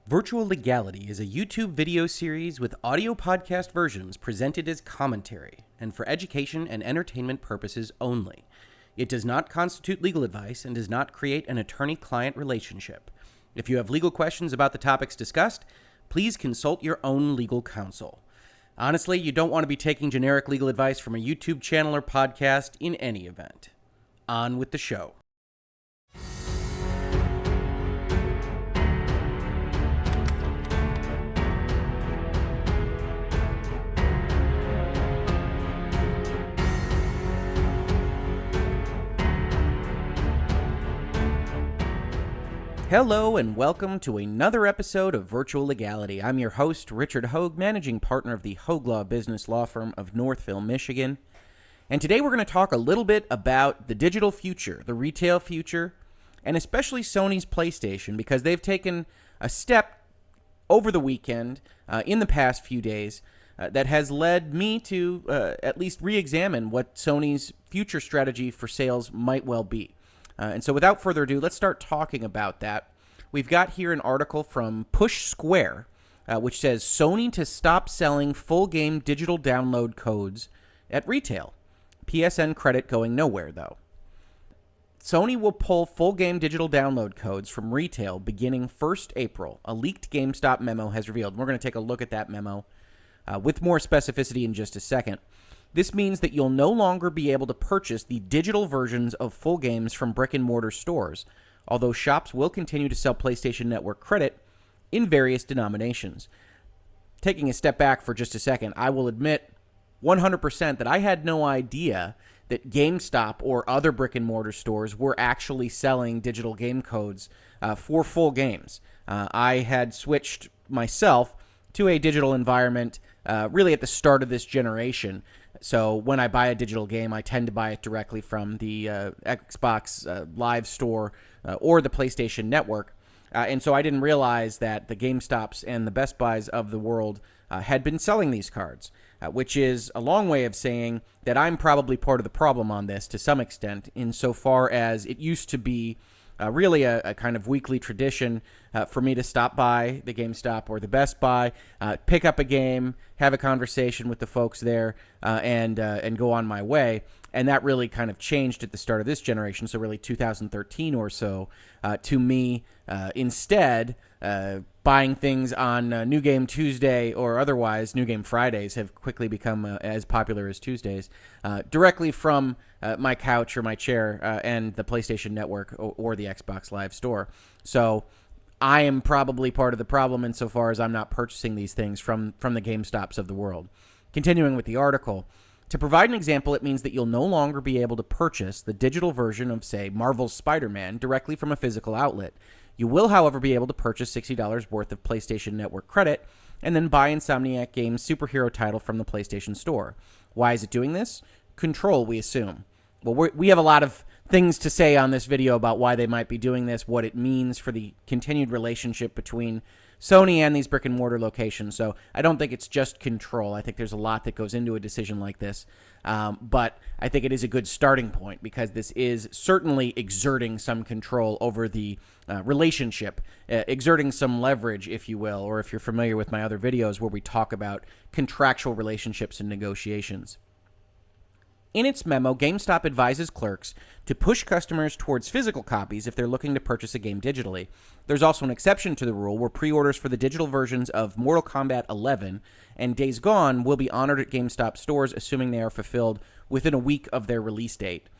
Virtual Legality is a YouTube video series with audio podcast versions presented as commentary and for education and entertainment purposes only. It does not constitute legal advice and does not create an attorney-client relationship. If you have legal questions about the topics discussed, please consult your own legal counsel. Honestly, you don't want to be taking generic legal advice from a YouTube channel or podcast in any event. On with the show. Hello and welcome to another episode of Virtual Legality. I'm your host, Richard Hoeg, managing partner of the Hoeg Law business law firm of Northville, Michigan. And today we're going to talk a little bit about the digital future, the retail future, and especially Sony's PlayStation, because they've taken a step over the weekend, in the past few days, that has led me to at least re-examine what Sony's future strategy for sales might well be. And so without further ado, let's start talking about that. We've got here an article from PushSquare, which says Sony to stop selling full game digital download codes at retail. PSN credit going nowhere, though. Sony will pull full game digital download codes from retail beginning 1st April, a leaked GameStop memo has revealed. We're going to take a look at that memo with more specificity in just a second. This means that you'll no longer be able to purchase the digital versions of full games from brick-and-mortar stores, although shops will continue to sell PlayStation Network credit in various denominations. Taking a step back for just a second, I will admit 100% that I had no idea that GameStop or other brick-and-mortar stores were actually selling digital game codes for full games. I had switched myself to a digital environment really at the start of this generation. So when I buy a digital game, I tend to buy it directly from the Xbox Live Store or the PlayStation Network. And so I didn't realize that the GameStops and the Best Buys of the world had been selling these cards, which is a long way of saying that I'm probably part of the problem on this to some extent, insofar as it used to be really a kind of weekly tradition for me to stop by the GameStop or the Best Buy, pick up a game, have a conversation with the folks there, and go on my way. And that really kind of changed at the start of this generation, so really 2013 or so, to me instead buying things on New Game Tuesday or otherwise. New Game Fridays have quickly become as popular as Tuesdays, directly from my couch or my chair and the PlayStation Network or the Xbox Live Store. So I am probably part of the problem insofar as I'm not purchasing these things from the GameStops of the world. Continuing with the article, to provide an example, it means that you'll no longer be able to purchase the digital version of, say, Marvel's Spider-Man directly from a physical outlet. You will, however, be able to purchase $60 worth of PlayStation Network credit and then buy Insomniac Games' superhero title from the PlayStation Store. Why is it doing this? Control, we assume. Well, we have a lot of things to say on this video about why they might be doing this, what it means for the continued relationship between Sony and these brick-and-mortar locations. So I don't think it's just control. I think there's a lot that goes into a decision like this. But I think it is a good starting point because this is certainly exerting some control over the relationship, exerting some leverage, if you will, or if you're familiar with my other videos where we talk about contractual relationships and negotiations. In its memo, GameStop advises clerks to push customers towards physical copies if they're looking to purchase a game digitally. There's also an exception to the rule where pre-orders for the digital versions of Mortal Kombat 11 and Days Gone will be honored at GameStop stores, assuming they are fulfilled within a week of their release date.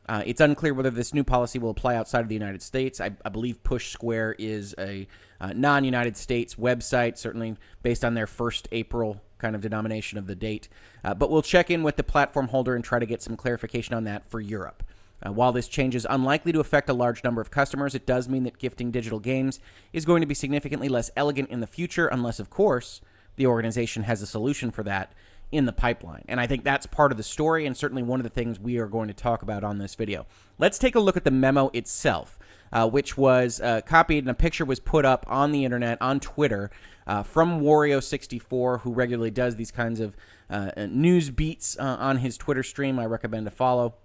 It's unclear whether this new policy will apply outside of the United States. I believe PushSquare is a non-United States website, certainly based on their 1st April kind of denomination of the date. But we'll check in with the platform holder and try to get some clarification on that for Europe. While this change is unlikely to affect a large number of customers, it does mean that gifting digital games is going to be significantly less elegant in the future, unless, of course, the organization has a solution for that in the pipeline. And I think that's part of the story and certainly one of the things we are going to talk about on this video. Let's take a look at the memo itself, which was copied and a picture was put up on the internet, on Twitter, from Wario64, who regularly does these kinds of news beats on his Twitter stream. I recommend to follow.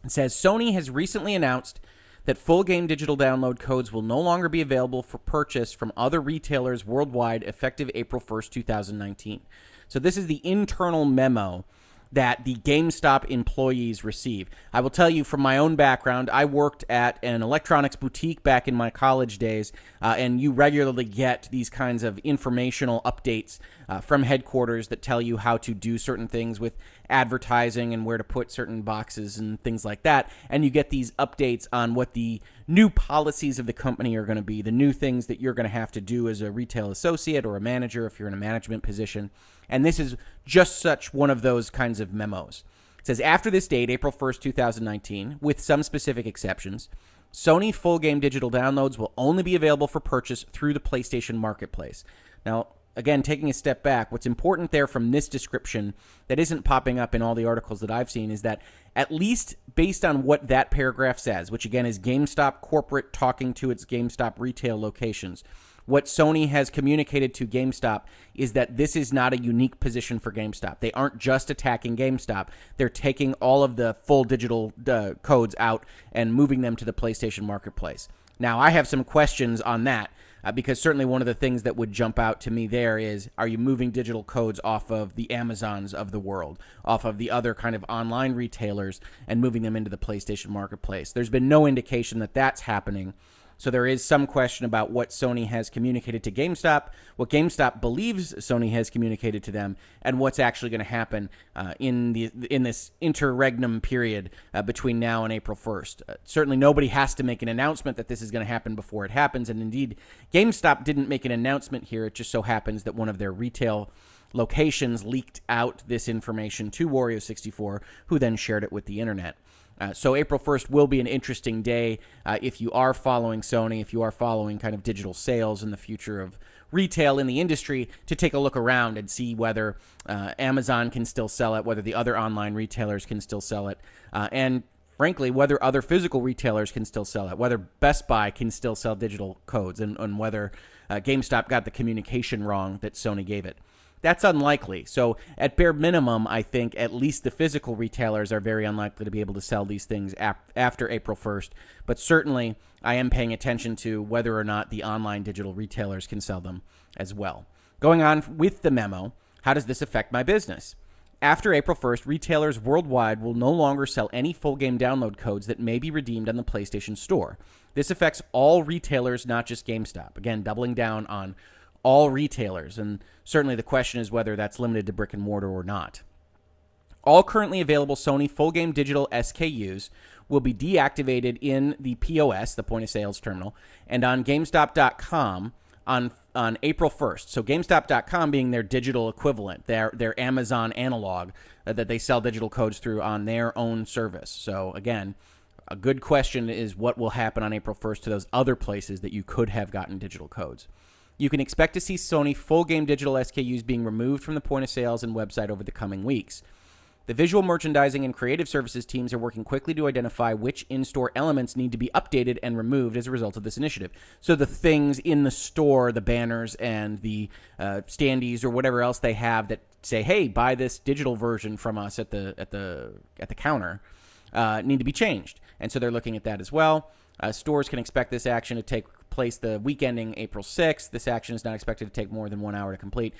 It says, Sony has recently announced that full game digital download codes will no longer be available for purchase from other retailers worldwide effective April 1st, 2019. So this is the internal memo that the GameStop employees receive. I will tell you from my own background, I worked at an electronics boutique back in my college days, and you regularly get these kinds of informational updates from headquarters that tell you how to do certain things with advertising and where to put certain boxes and things like that. And you get these updates on what the new policies of the company are going to be, the new things that you're going to have to do as a retail associate or a manager if you're in a management position. And this is just such one of those kinds of memos. It says, after this date, April 1st, 2019, with some specific exceptions, Sony full game digital downloads will only be available for purchase through the PlayStation Marketplace. Now, again, taking a step back, what's important there from this description that isn't popping up in all the articles that I've seen is that at least based on what that paragraph says, which again is GameStop corporate talking to its GameStop retail locations, what Sony has communicated to GameStop is that this is not a unique position for GameStop. They aren't just attacking GameStop. They're taking all of the full digital codes out and moving them to the PlayStation Marketplace. Now, I have some questions on that because certainly one of the things that would jump out to me there is, are you moving digital codes off of the Amazons of the world, off of the other kind of online retailers, and moving them into the PlayStation Marketplace? There's been no indication that that's happening. So there is some question about what Sony has communicated to GameStop, what GameStop believes Sony has communicated to them, and what's actually going to happen in this interregnum period between now and April 1st. Certainly nobody has to make an announcement that this is going to happen before it happens, and indeed, GameStop didn't make an announcement here. It just so happens that one of their retail locations leaked out this information to Wario64, who then shared it with the internet. So April 1st will be an interesting day if you are following Sony, if you are following kind of digital sales and the future of retail in the industry, to take a look around and see whether Amazon can still sell it, whether the other online retailers can still sell it, and frankly, whether other physical retailers can still sell it, whether Best Buy can still sell digital codes, and whether GameStop got the communication wrong that Sony gave it. That's unlikely. So at bare minimum, I think at least the physical retailers are very unlikely to be able to sell these things after April 1st. But certainly, I am paying attention to whether or not the online digital retailers can sell them as well. Going on with the memo, how does this affect my business? After April 1st, retailers worldwide will no longer sell any full game download codes that may be redeemed on the PlayStation Store. This affects all retailers, not just GameStop. Again, doubling down on all retailers, and certainly the question is whether that's limited to brick and mortar or not. All currently available Sony full game digital SKUs will be deactivated in the POS, the point of sales terminal, and on GameStop.com on April 1st. So GameStop.com being their digital equivalent, their Amazon analog that they sell digital codes through on their own service. So again, a good question is what will happen on April 1st to those other places that you could have gotten digital codes. You can expect to see Sony full game digital SKUs being removed from the point of sales and website over the coming weeks. The visual merchandising and creative services teams are working quickly to identify which in-store elements need to be updated and removed as a result of this initiative. So the things in the store, the banners and the standees or whatever else they have that say, "Hey, buy this digital version from us at the counter," need to be changed. And so they're looking at that as well. Stores can expect this action to take place the week ending April 6th. This action is not expected to take more than 1 hour to complete.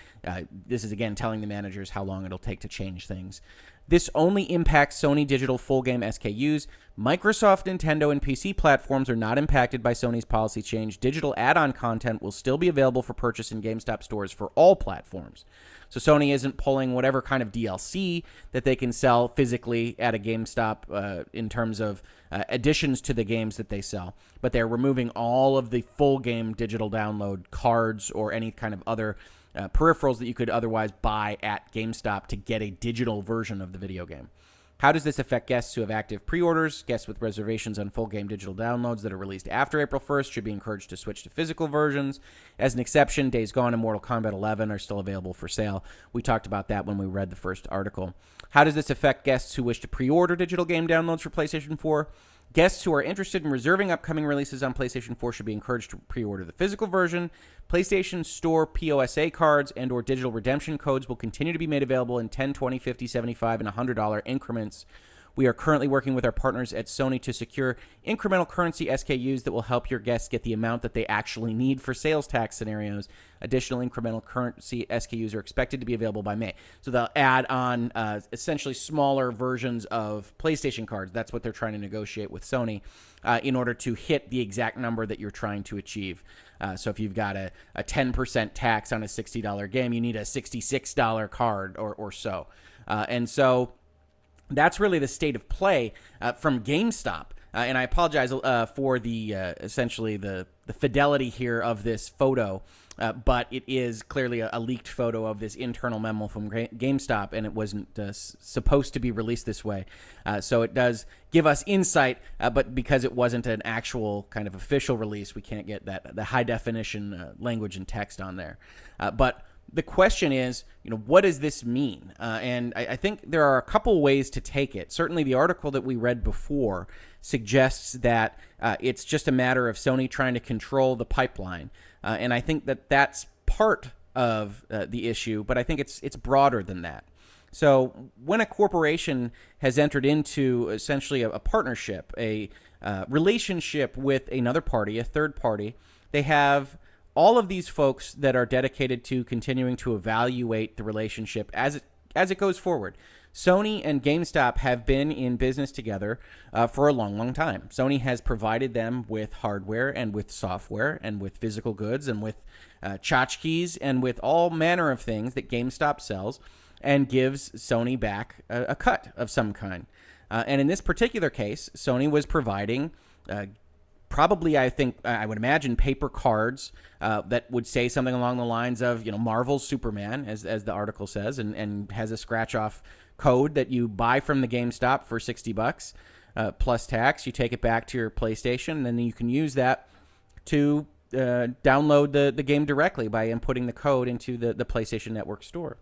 This is, again, telling the managers how long it'll take to change things. This only impacts Sony digital full game SKUs. Microsoft, Nintendo, and PC platforms are not impacted by Sony's policy change. Digital add-on content will still be available for purchase in GameStop stores for all platforms. So Sony isn't pulling whatever kind of DLC that they can sell physically at a GameStop in terms of additions to the games that they sell, but they're removing all of the full game digital download cards or any kind of other peripherals that you could otherwise buy at GameStop to get a digital version of the video game. How does this affect guests who have active pre-orders? Guests with reservations on full game digital downloads that are released after April 1st should be encouraged to switch to physical versions. As an exception, Days Gone and Mortal Kombat 11 are still available for sale. We talked about that when we read the first article. How does this affect guests who wish to pre-order digital game downloads for PlayStation 4? Guests who are interested in reserving upcoming releases on PlayStation 4 should be encouraged to pre-order the physical version. PlayStation Store POSA cards and or digital redemption codes will continue to be made available in $10, $20, $50, $75, and $100 increments, We are currently working with our partners at Sony to secure incremental currency SKUs that will help your guests get the amount that they actually need for sales tax scenarios. Additional incremental currency SKUs are expected to be available by May. So they'll add on essentially smaller versions of PlayStation cards. That's what they're trying to negotiate with Sony in order to hit the exact number that you're trying to achieve. So if you've got a 10% tax on a $60 game, you need a $66 card or so. And so that's really the state of play from GameStop. And I apologize for the essentially the fidelity here of this photo, but it is clearly a leaked photo of this internal memo from GameStop, and it wasn't supposed to be released this way. So it does give us insight, but because it wasn't an actual kind of official release, we can't get the high definition language and text on there. But the question is, what does this mean? And I think there are a couple ways to take it. Certainly the article that we read before suggests that it's just a matter of Sony trying to control the pipeline. And I think that that's part of the issue, but I think it's broader than that. So when a corporation has entered into essentially a partnership, a relationship with another party, a third party, they have all of these folks that are dedicated to continuing to evaluate the relationship as it goes forward. Sony and GameStop have been in business together for a long, long time. Sony has provided them with hardware and with software and with physical goods and with tchotchkes and with all manner of things that GameStop sells and gives Sony back a cut of some kind. And in this particular case, Sony was providing probably, I would imagine, paper cards that would say something along the lines of, Marvel's Superman, as the article says, and has a scratch-off code that you buy from the GameStop for $60 plus tax. You take it back to your PlayStation, and then you can use that to download the game directly by inputting the code into the PlayStation Network store.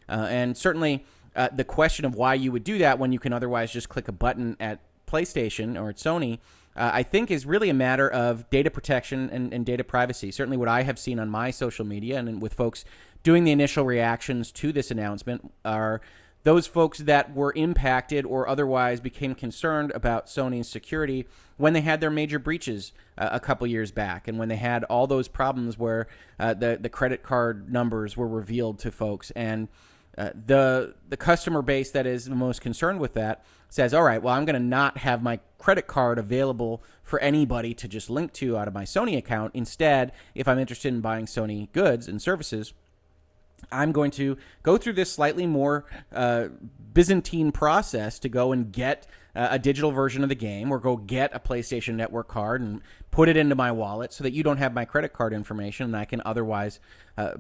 And certainly the question of why you would do that when you can otherwise just click a button at PlayStation or at Sony, I think is really a matter of data protection and data privacy. Certainly what I have seen on my social media and with folks doing the initial reactions to this announcement are those folks that were impacted or otherwise became concerned about Sony's security when they had their major breaches a couple years back, and when they had all those problems where the credit card numbers were revealed to folks. And the customer base that is the most concerned with that says, all right, well, I'm going to not have my credit card available for anybody to just link to out of my Sony account. Instead, if I'm interested in buying Sony goods and services, I'm going to go through this slightly more Byzantine process to go and get a digital version of the game or go get a PlayStation Network card and put it into my wallet so that you don't have my credit card information and I can otherwise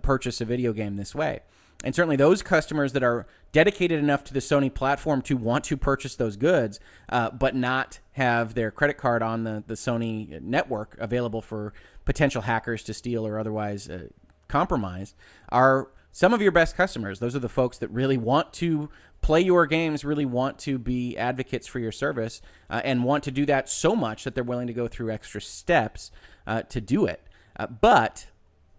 purchase a video game this way. And certainly those customers that are dedicated enough to the Sony platform to want to purchase those goods, but not have their credit card on the Sony network available for potential hackers to steal or otherwise compromise, are some of your best customers. Those are the folks that really want to play your games, really want to be advocates for your service, and want to do that so much that they're willing to go through extra steps to do it. But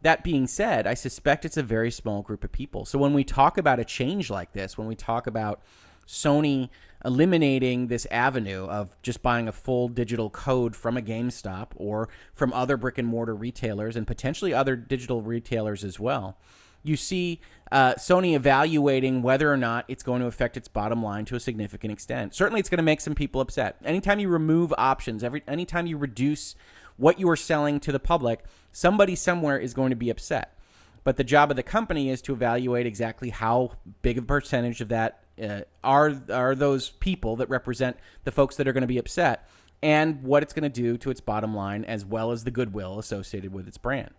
that being said, I suspect it's a very small group of people. So when we talk about a change like this, when we talk about Sony eliminating this avenue of just buying a full digital code from a GameStop or from other brick and mortar retailers and potentially other digital retailers as well, you see Sony evaluating whether or not it's going to affect its bottom line to a significant extent. Certainly it's going to make some people upset. Anytime you remove options, anytime you reduce what you are selling to the public, somebody somewhere is going to be upset. But the job of the company is to evaluate exactly how big a percentage of that are those people that represent the folks that are going to be upset, and what it's going to do to its bottom line as well as the goodwill associated with its brand.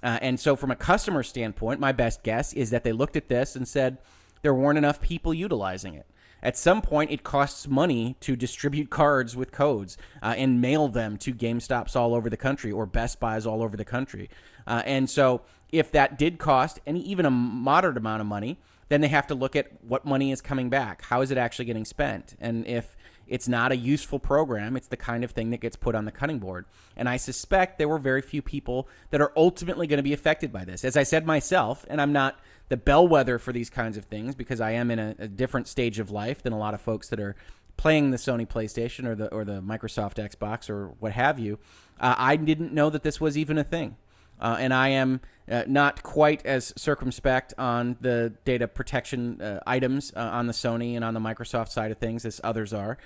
And so from a customer standpoint, my best guess is that they looked at this and said there weren't enough people utilizing it. At some point, it costs money to distribute cards with codes and mail them to GameStops all over the country or Best Buys all over the country. And so if that did cost even a moderate amount of money, then they have to look at what money is coming back. How is it actually getting spent? And if it's not a useful program, it's the kind of thing that gets put on the cutting board. And I suspect there were very few people that are ultimately going to be affected by this. As I said myself, and I'm not the bellwether for these kinds of things because I am in a different stage of life than a lot of folks that are playing the Sony PlayStation or the Microsoft Xbox or what have you, I didn't know that this was even a thing. And I am not quite as circumspect on the data protection items on the Sony and on the Microsoft side of things as others are.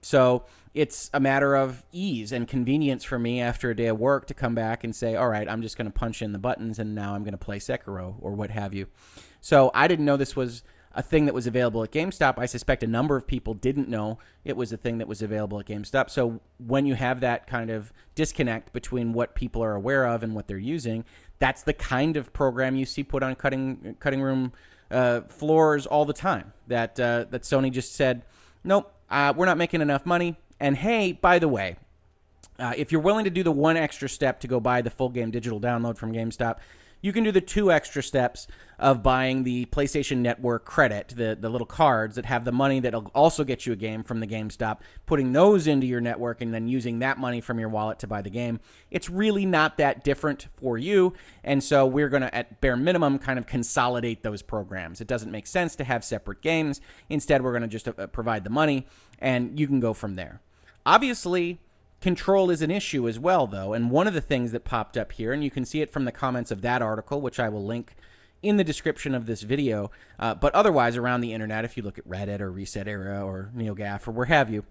So it's a matter of ease and convenience for me after a day of work to come back and say, all right, I'm just going to punch in the buttons and now I'm going to play Sekiro or what have you. So I didn't know this was a thing that was available at GameStop. I suspect a number of people didn't know it was a thing that was available at GameStop. So when you have that kind of disconnect between what people are aware of and what they're using, that's the kind of program you see put on cutting room floors all the time. That Sony just said, nope, we're not making enough money. And hey, by the way, if you're willing to do the one extra step to go buy the full game digital download from GameStop, you can do the 2 extra steps of buying the PlayStation Network credit, the little cards that have the money that'll also get you a game from the GameStop, putting those into your network and then using that money from your wallet to buy the game. It's really not that different for you, and so we're going to, at bare minimum, kind of consolidate those programs. It doesn't make sense to have separate games. Instead, we're going to just provide the money, and you can go from there. Obviously, control is an issue as well, though, and one of the things that popped up here, and you can see it from the comments of that article, which I will link in the description of this video, but otherwise around the internet, if you look at Reddit or Reset Era or NeoGAF or where have you,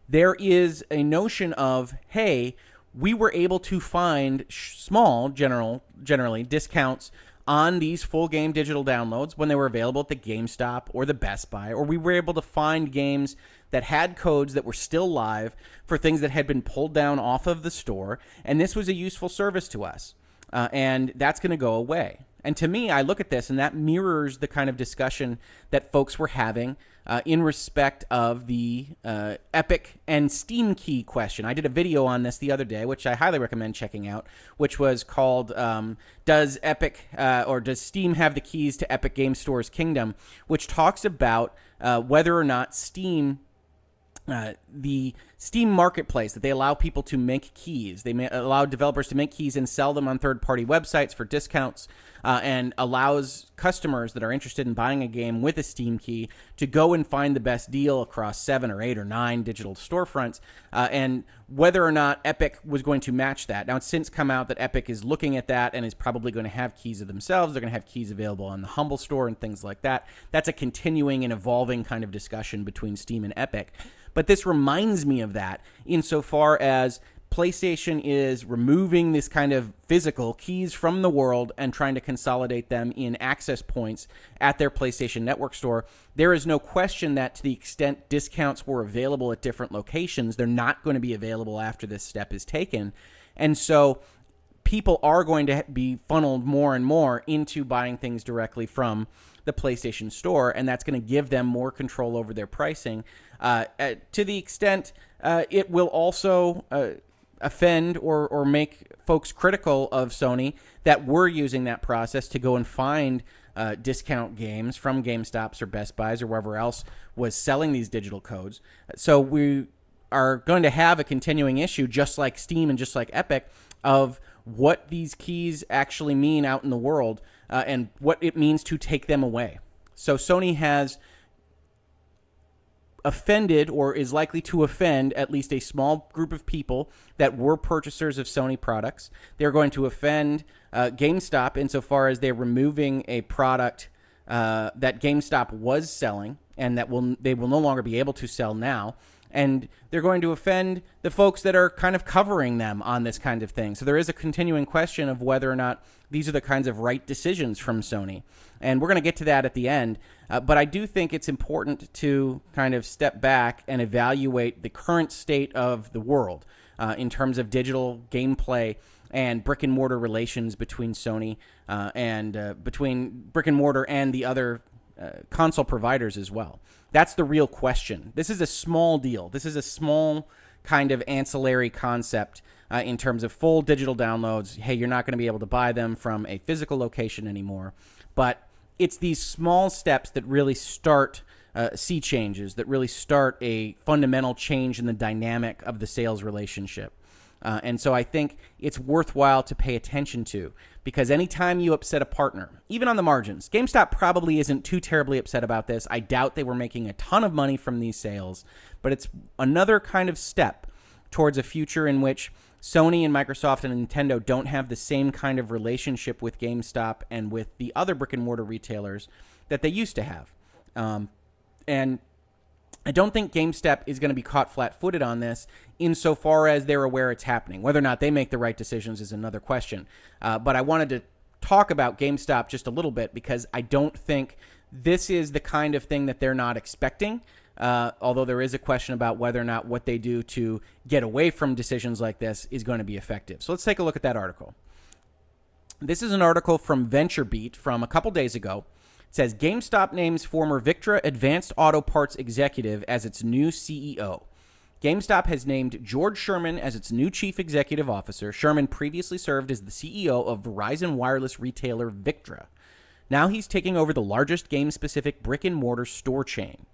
there is a notion of, hey, we were able to find small, generally, discounts on these full game digital downloads when they were available at the GameStop or the Best Buy, or we were able to find games that had codes that were still live for things that had been pulled down off of the store, and this was a useful service to us, and that's going to go away. And to me, I look at this, and that mirrors the kind of discussion that folks were having in respect of the Epic and Steam key question. I did a video on this the other day, which I highly recommend checking out, which was called Does Epic or Does Steam Have the Keys to Epic Game Store's Kingdom, which talks about whether or not Steam, the Steam marketplace, that they allow people to make keys. They allow developers to make keys and sell them on third-party websites for discounts, and allows customers that are interested in buying a game with a Steam key to go and find the best deal across 7 or 8 or 9 digital storefronts, and whether or not Epic was going to match that. Now, it's since come out that Epic is looking at that and is probably going to have keys of themselves. They're going to have keys available on the Humble Store and things like that. That's a continuing and evolving kind of discussion between Steam and Epic. But this reminds me of that insofar as PlayStation is removing this kind of physical keys from the world and trying to consolidate them in access points at their PlayStation Network store. There is no question that to the extent discounts were available at different locations, they're not going to be available after this step is taken. And so people are going to be funneled more and more into buying things directly from the PlayStation Store, and that's going to give them more control over their pricing. To the extent it will also offend or make folks critical of Sony that were using that process to go and find discount games from GameStops or Best Buys or wherever else was selling these digital codes. So we are going to have a continuing issue, just like Steam and just like Epic, of what these keys actually mean out in the world and what it means to take them away. So Sony has offended or is likely to offend at least a small group of people that were purchasers of Sony products. They're going to offend GameStop insofar as they're removing a product that GameStop was selling and that they will no longer be able to sell now. And they're going to offend the folks that are kind of covering them on this kind of thing. So there is a continuing question of whether or not these are the kinds of right decisions from Sony. And we're going to get to that at the end. But I do think it's important to kind of step back and evaluate the current state of the world in terms of digital gameplay and brick and mortar relations between Sony and between brick and mortar and the other console providers as well. That's the real question. This is a small deal. This is a small kind of ancillary concept in terms of full digital downloads. Hey, you're not going to be able to buy them from a physical location anymore. But it's these small steps that really start sea changes, that really start a fundamental change in the dynamic of the sales relationship. And so I think it's worthwhile to pay attention to, because anytime you upset a partner, even on the margins, GameStop probably isn't too terribly upset about this. I doubt they were making a ton of money from these sales, but it's another kind of step towards a future in which Sony and Microsoft and Nintendo don't have the same kind of relationship with GameStop and with the other brick and mortar retailers that they used to have. And I don't think GameStop is going to be caught flat-footed on this insofar as they're aware it's happening. Whether or not they make the right decisions is another question. But I wanted to talk about GameStop just a little bit because I don't think this is the kind of thing that they're not expecting, although there is a question about whether or not what they do to get away from decisions like this is going to be effective. So let's take a look at that article. This is an article from VentureBeat from a couple days ago. It says, GameStop names former Victra Advanced Auto Parts executive as its new CEO. GameStop has named George Sherman as its new chief executive officer. Sherman previously served as the CEO of Verizon wireless retailer Victra. Now he's taking over the largest game-specific brick-and-mortar store chain.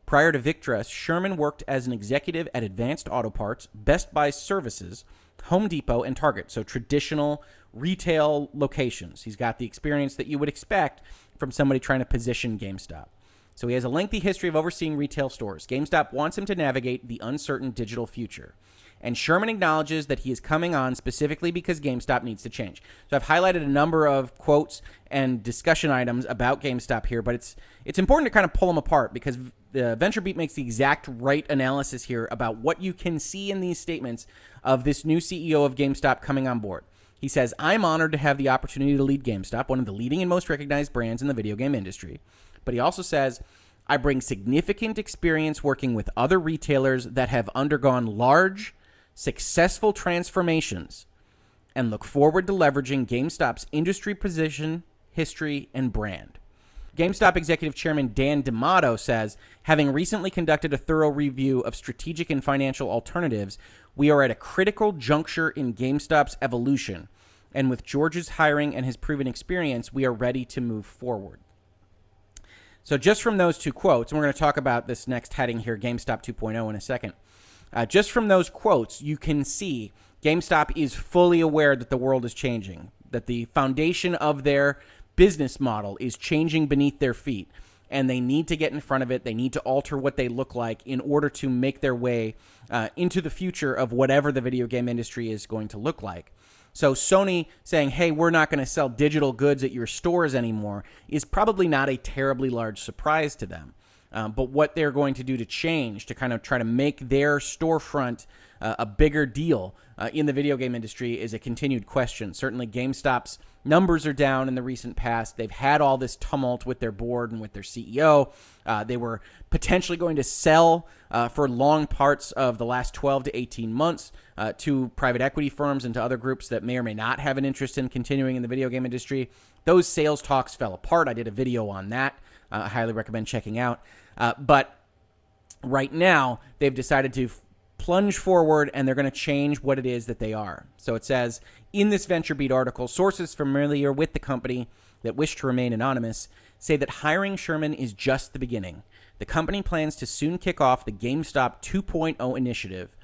Prior to Victra, Sherman worked as an executive at Advanced Auto Parts, Best Buy Services, Home Depot, and Target, so traditional retail locations. He's got the experience that you would expect from somebody trying to position GameStop. So he has a lengthy history of overseeing retail stores. GameStop wants him to navigate the uncertain digital future. And Sherman acknowledges that he is coming on specifically because GameStop needs to change. So I've highlighted a number of quotes and discussion items about GameStop here, but it's important to kind of pull them apart because the VentureBeat makes the exact right analysis here about what you can see in these statements of this new CEO of GameStop coming on board. He says, I'm honored to have the opportunity to lead GameStop, one of the leading and most recognized brands in the video game industry. But he also says, I bring significant experience working with other retailers that have undergone large, successful transformations and look forward to leveraging GameStop's industry position, history, and brand. GameStop Executive Chairman Dan D'Amato says, having recently conducted a thorough review of strategic and financial alternatives, we are at a critical juncture in GameStop's evolution, and with George's hiring and his proven experience, we are ready to move forward. So just from those two quotes, and we're going to talk about this next heading here, GameStop 2.0, in a second. Just from those quotes, you can see GameStop is fully aware that the world is changing, that the foundation of their business model is changing beneath their feet, and they need to get in front of it. They need to alter what they look like in order to make their way into the future of whatever the video game industry is going to look like. So Sony saying, hey, we're not going to sell digital goods at your stores anymore is probably not a terribly large surprise to them. But what they're going to do to change, to kind of try to make their storefront a bigger deal in the video game industry is a continued question. Certainly GameStop's numbers are down in the recent past. They've had all this tumult with their board and with their CEO. They were potentially going to sell for long parts of the last 12 to 18 months to private equity firms and to other groups that may or may not have an interest in continuing in the video game industry. Those sales talks fell apart. I did a video on that. I highly recommend checking out. But right now, they've decided to plunge forward, and they're going to change what it is that they are. So it says, in this VentureBeat article, sources familiar with the company that wish to remain anonymous say that hiring Sherman is just the beginning. The company plans to soon kick off the GameStop 2.0 initiative.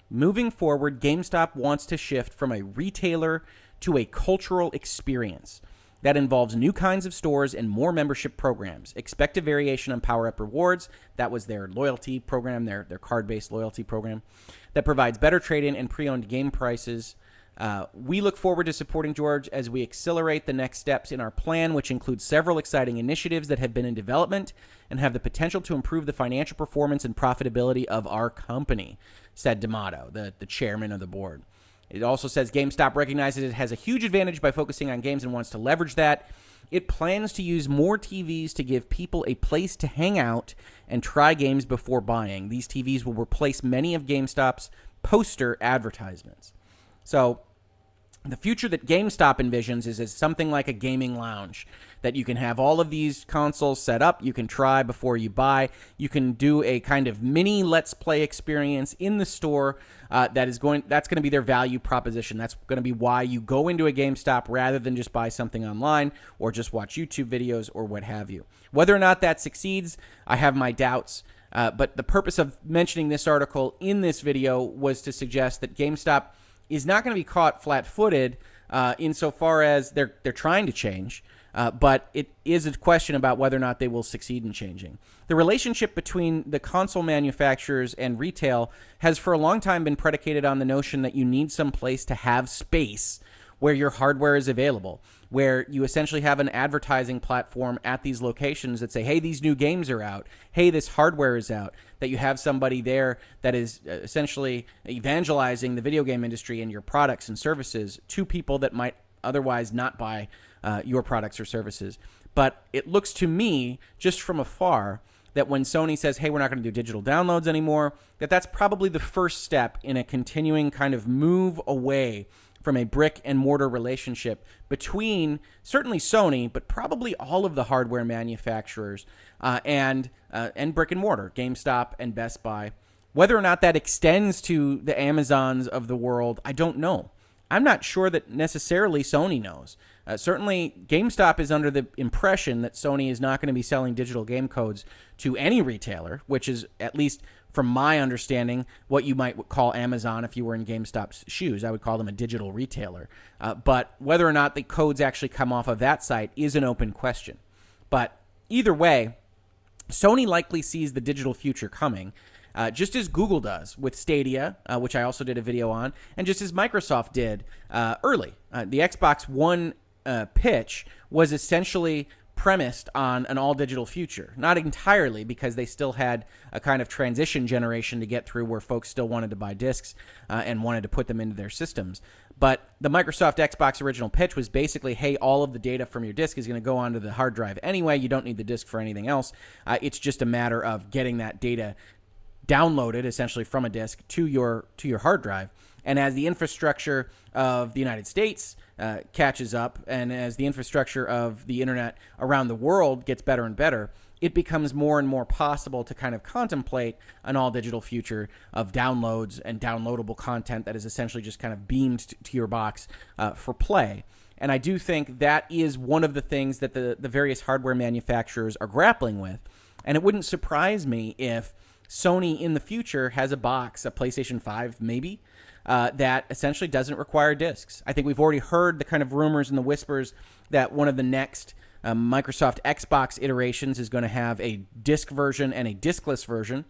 Moving forward, GameStop wants to shift from a retailer to a cultural experience. That involves new kinds of stores and more membership programs. Expect a variation on Power Up Rewards. That was their loyalty program, their card-based loyalty program that provides better trade-in and pre-owned game prices. We look forward to supporting George as we accelerate the next steps in our plan, which includes several exciting initiatives that have been in development and have the potential to improve the financial performance and profitability of our company, said D'Amato, the chairman of the board. It also says GameStop recognizes it has a huge advantage by focusing on games and wants to leverage that. It plans to use more TVs to give people a place to hang out and try games before buying. These TVs will replace many of GameStop's poster advertisements. So the future that GameStop envisions is as something like a gaming lounge, that you can have all of these consoles set up, you can try before you buy, you can do a kind of mini Let's Play experience in the store. That's going to be their value proposition. That's going to be why you go into a GameStop rather than just buy something online or just watch YouTube videos or what have you. Whether or not that succeeds, I have my doubts. But the purpose of mentioning this article in this video was to suggest that GameStop is not going to be caught flat-footed insofar as they're trying to change, but it is a question about whether or not they will succeed in changing. The relationship between the console manufacturers and retail has for a long time been predicated on the notion that you need some place to have space where your hardware is available, where you essentially have an advertising platform at these locations that say, hey, these new games are out. Hey, this hardware is out. That you have somebody there that is essentially evangelizing the video game industry and your products and services to people that might otherwise not buy your products or services. But it looks to me, just from afar, that when Sony says, hey, we're not going to do digital downloads anymore, that's probably the first step in a continuing kind of move away from a brick and mortar relationship between certainly Sony, but probably all of the hardware manufacturers and brick and mortar, GameStop and Best Buy. Whether or not that extends to the Amazons of the world, I don't know. I'm not sure that necessarily Sony knows. Certainly, GameStop is under the impression that Sony is not going to be selling digital game codes to any retailer, which is, at least from my understanding, what you might call Amazon if you were in GameStop's shoes. I would call them a digital retailer. But whether or not the codes actually come off of that site is an open question. But either way, Sony likely sees the digital future coming, just as Google does with Stadia, which I also did a video on, and just as Microsoft did early. The Xbox One pitch was essentially premised on an all-digital future. Not entirely, because they still had a kind of transition generation to get through where folks still wanted to buy discs and wanted to put them into their systems. But the Microsoft Xbox original pitch was basically, hey, all of the data from your disk is going to go onto the hard drive anyway. You don't need the disk for anything else. It's just a matter of getting that data downloaded essentially from a disk to your hard drive. And as the infrastructure of the United States catches up, and as the infrastructure of the internet around the world gets better and better, it becomes more and more possible to kind of contemplate an all-digital future of downloads and downloadable content that is essentially just kind of beamed to your box for play. And I do think that is one of the things that the various hardware manufacturers are grappling with. And it wouldn't surprise me if Sony in the future has a box, a PlayStation 5 maybe, that essentially doesn't require discs. I think we've already heard the kind of rumors and the whispers that one of the next Microsoft Xbox iterations is going to have a disc version and a diskless version.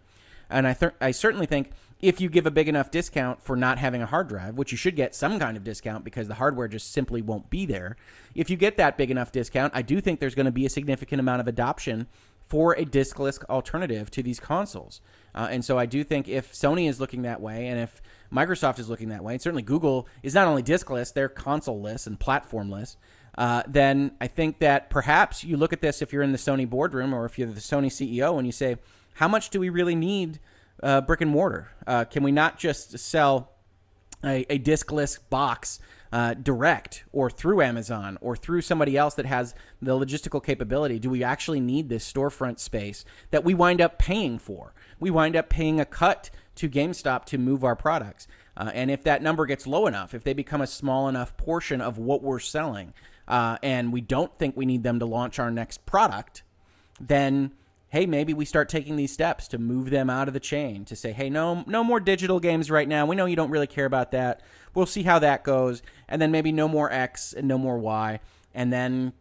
And I certainly think if you give a big enough discount for not having a hard drive, which you should get some kind of discount because the hardware just simply won't be there, if you get that big enough discount, I do think there's going to be a significant amount of adoption for a diskless alternative to these consoles. And so I do think if Sony is looking that way, and if Microsoft is looking that way, and certainly Google is not only diskless, they're console-less and platform-less, then I think that perhaps you look at this if you're in the Sony boardroom or if you're the Sony CEO and you say, how much do we really need brick and mortar? Can we not just sell a diskless box direct or through Amazon or through somebody else that has the logistical capability? Do we actually need this storefront space that we wind up paying for? We wind up paying a cut to GameStop to move our products. And if that number gets low enough, if they become a small enough portion of what we're selling, and we don't think we need them to launch our next product, then hey, maybe we start taking these steps to move them out of the chain, to say, hey, no more digital games right now. We know you don't really care about that. We'll see how that goes. And then maybe no more X and no more Y. And then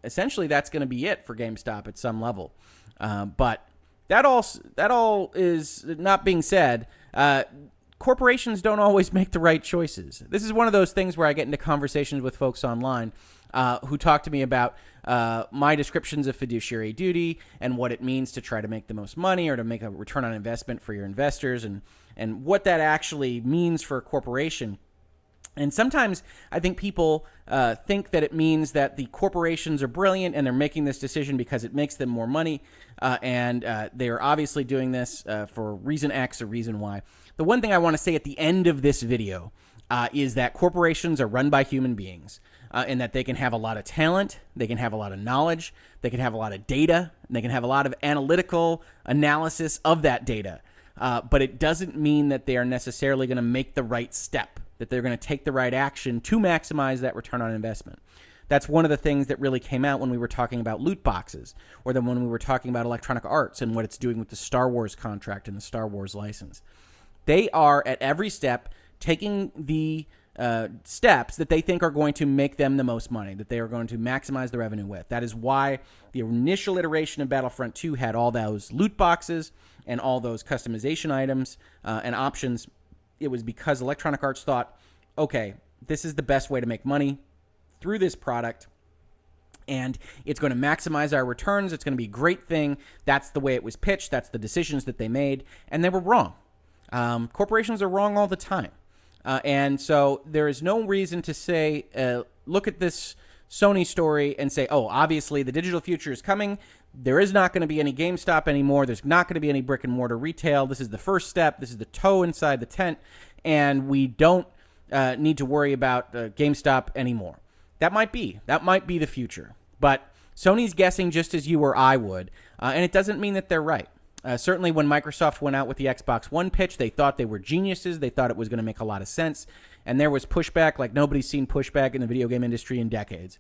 essentially that's going to be it for GameStop at some level. But that all is not being said. Corporations don't always make the right choices. This is one of those things where I get into conversations with folks online who talk to me about my descriptions of fiduciary duty and what it means to try to make the most money or to make a return on investment for your investors and what that actually means for a corporation. And sometimes I think people think that it means that the corporations are brilliant and they're making this decision because it makes them more money, and they're obviously doing this for reason X or reason Y. The one thing I want to say at the end of this video is that corporations are run by human beings, and that they can have a lot of talent, they can have a lot of knowledge, they can have a lot of data, and they can have a lot of analytical analysis of that data. But it doesn't mean that they are necessarily going to make the right step, that they're going to take the right action to maximize that return on investment. That's one of the things that really came out when we were talking about loot boxes, or then when we were talking about Electronic Arts and what it's doing with the Star Wars contract and the Star Wars license. They are, at every step, taking the steps that they think are going to make them the most money, that they are going to maximize the revenue with. That is why the initial iteration of Battlefront 2 had all those loot boxes and all those customization items and options. It was because Electronic Arts thought, okay, this is the best way to make money through this product, and it's going to maximize our returns. It's going to be a great thing. That's the way it was pitched. That's the decisions that they made, and they were wrong. Corporations are wrong all the time. And so there is no reason to say, look at this Sony story and say, oh, obviously the digital future is coming. There is not going to be any GameStop anymore. There's not going to be any brick and mortar retail. This is the first step. This is the toe inside the tent. And we don't need to worry about GameStop anymore. That might be the future. But Sony's guessing just as you or I would. And it doesn't mean that they're right. Certainly when Microsoft went out with the Xbox One pitch, they thought they were geniuses. They thought it was going to make a lot of sense. And there was pushback like nobody's seen pushback in the video game industry in decades.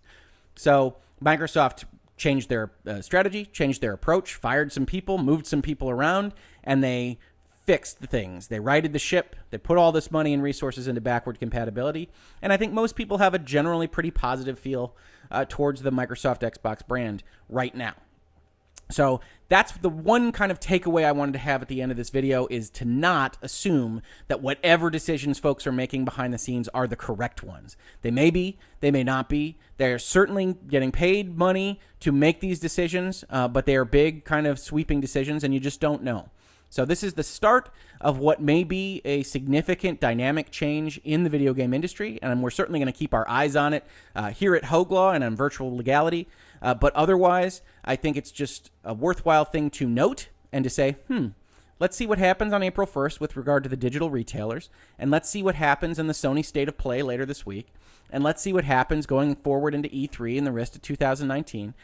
So Microsoft changed their strategy, changed their approach, fired some people, moved some people around, and they fixed the things. They righted the ship. They put all this money and resources into backward compatibility. And I think most people have a generally pretty positive feel towards the Microsoft Xbox brand right now. So that's the one kind of takeaway I wanted to have at the end of this video, is to not assume that whatever decisions folks are making behind the scenes are the correct ones. They may be, they may not be. They're certainly getting paid money to make these decisions, but they are big kind of sweeping decisions, and you just don't know. So this is the start of what may be a significant dynamic change in the video game industry, and we're certainly going to keep our eyes on it here at Hoeg Law and on Virtual Legality. But otherwise, I think it's just a worthwhile thing to note and to say, let's see what happens on April 1st with regard to the digital retailers, and let's see what happens in the Sony State of Play later this week, and let's see what happens going forward into E3 and the rest of 2019,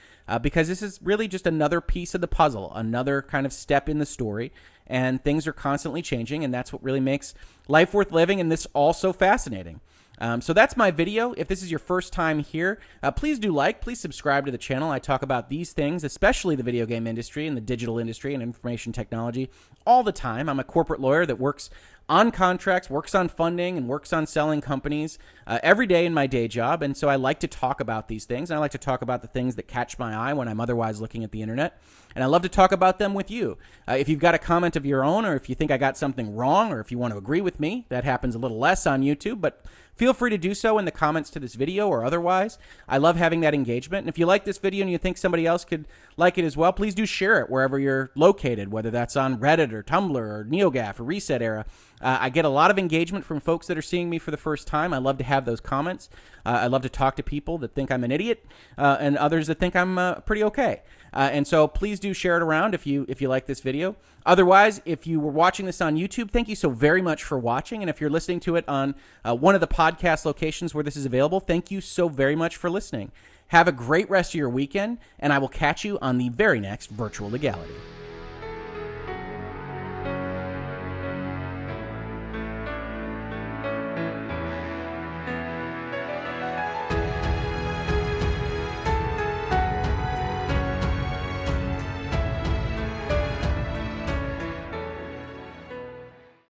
because this is really just another piece of the puzzle, another kind of step in the story, and things are constantly changing, and that's what really makes life worth living, and this also fascinating. So that's my video. If this is your first time here, please do please subscribe to the channel. I talk about these things, especially the video game industry and the digital industry and information technology all the time. I'm a corporate lawyer that works on contracts, works on funding, and works on selling companies every day in my day job. And so I like to talk about these things. And I like to talk about the things that catch my eye when I'm otherwise looking at the internet. And I love to talk about them with you. If you've got a comment of your own, or if you think I got something wrong, or if you want to agree with me, that happens a little less on YouTube, but feel free to do so in the comments to this video or otherwise. I love having that engagement. And if you like this video and you think somebody else could like it as well, please do share it wherever you're located, whether that's on Reddit or Tumblr or NeoGAF or Reset Era. I get a lot of engagement from folks that are seeing me for the first time. I love to have those comments. I love to talk to people that think I'm an idiot and others that think I'm pretty okay. And so please do share it around if you like this video. Otherwise, if you were watching this on YouTube, thank you so very much for watching. And if you're listening to it on one of the podcast locations where this is available, thank you so very much for listening. Have a great rest of your weekend, and I will catch you on the very next Virtual Legality.